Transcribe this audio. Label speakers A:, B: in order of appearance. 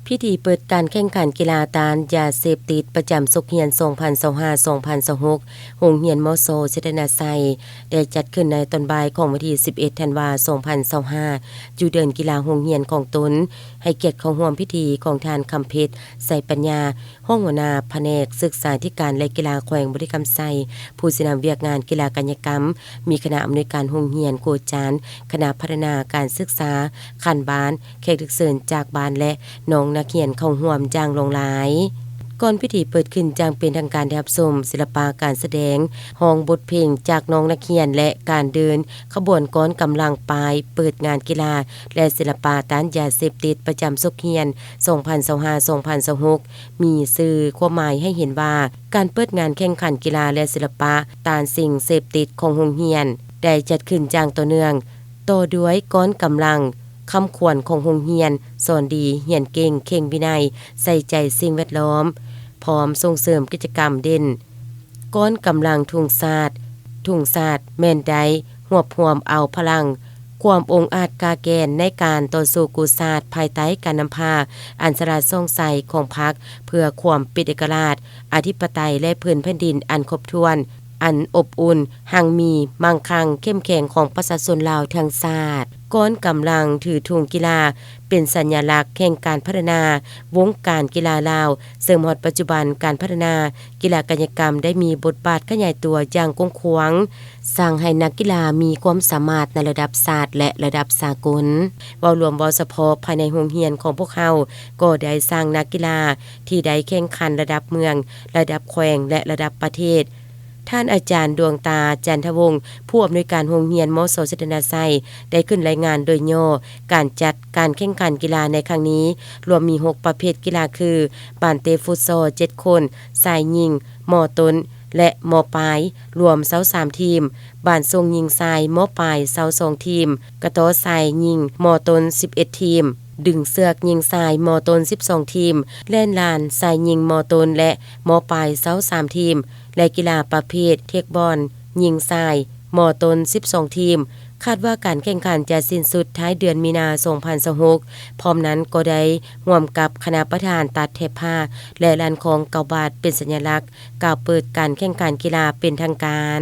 A: พิธีเปิดการแข่งขันกีฬาต้านยาเสพติดประจำศุกร์เฮียน 2025-2026 โรงเรียนมอโซเสดนาไซได้จัดขึ้นในตอนบ่ายของวันที่ 11 ธันวาคม 2025 อยู่เดินกีฬาโรงเรียนของตนให้เกียรติเข้าร่วมพิธีของทานคำเพชรใส่ปัญญาห้องหัวหน้าแผนกศึกษาธิการและกีฬาแขวงบริกรรมไซผู้สินำเวียกงานกีฬากายกรรมมีคณะอำนวยการโรงเรียนครูอาจารย์คณะพัฒนาการศึกษาขันบ้านแขกเชิญจากบ้านและน้องนักเรียนเข้าร่วมอย่างหลงหลายก่อนพิธีเปิดขึ้นจางเป็นทางการได้รับชมศิลปะการแสดงห้องบทเพลงจากน้องนักเรียนและการเดินขบวนก้อนกำลังปลายเปิดงานกีฬาและศิลปะต้านยาเสพติดประจำศุกร์เฮียน 2025-2026 มีสื่อความหมายให้เห็นว่าการเปิดงานแข่งขันกีฬาและศิลปะต้านสิ่งเสพติดของโรงเรียนได้จัดขึ้นอย่างต่อเนื่องต่อด้วยก้อนกำลังคำขวัญของโรงเรียนสอนดีเรียนเก่งเข่งวินัยใส่ใจสิ่งแวดล้อมพร้อมส่งเสริมกิจกรรมเด่นก้อนกำลังทุ่งศาสตร์แม่นใดหวบหวมเอาพลังความองอาจกาแกนในการต่อสู้กุศาสตร์ภายใต้การนำพาอันสราส่องใสของพรรคเพื่อความเป็นเอกราชอธิปไตยและพื้นแผ่นดินอันครบถ้วนอันอบอุ่นหั่งมีมั่งคั่งเข้มแข็งของประชาชนลาวทั้งชาติก้อนกำลังถือธงกีฬาเป็นสัญลักษณ์แห่งการพัฒนาวงการกีฬาลาวซึ่งฮอดปัจจุบันการพัฒนากีฬากายกรรมได้มีบทบาทขยายตัวอย่างกว้างขวางสร้างให้นักกีฬามีความสามารถในระดับชาติและระดับสากลเว้ารวมเว้าเฉพาะภายในโรงเรียนของพวกเราก็ได้สร้างนักกีฬาที่ได้แข่งขันระดับเมืองระดับแขวงและระดับประเทศท่านอาจารย์ดวงตาจันทวงศ์ผู้อำนวยการโรงเรียนมอโสเสดนาไซได้ขึ้นรายงานโดยย่อการจัดการแข่งขันกีฬาในครั้งนี้รวมมี6ประเภทกีฬาคือบานเตฟุตซอล7คนสายยิงมอต้นและมอปลายรวม23ทีมบานทรงยิงทรายมอปลาย22ทีมกระโตสายยิงมอต้น11ทีมดึงเสือกยิงทรายมอต้น12ทีมเล่นลานทรายยิงมอต้นและมอปลาย23ทีมและกีฬาประเภทเทคบอลยิงทรายมอต้น12ทีมคาดว่าการแข่งขันจะสิ้นสุดท้ายเดือนมีนาคม 2026 พร้อมนั้นก็ได้ร่วมกับคณะประธานตัดเทพผ้าและลานของเกาบาทเป็นสัญลักษณ์กล่าวเปิดการแข่งขันกีฬาเป็นทางการ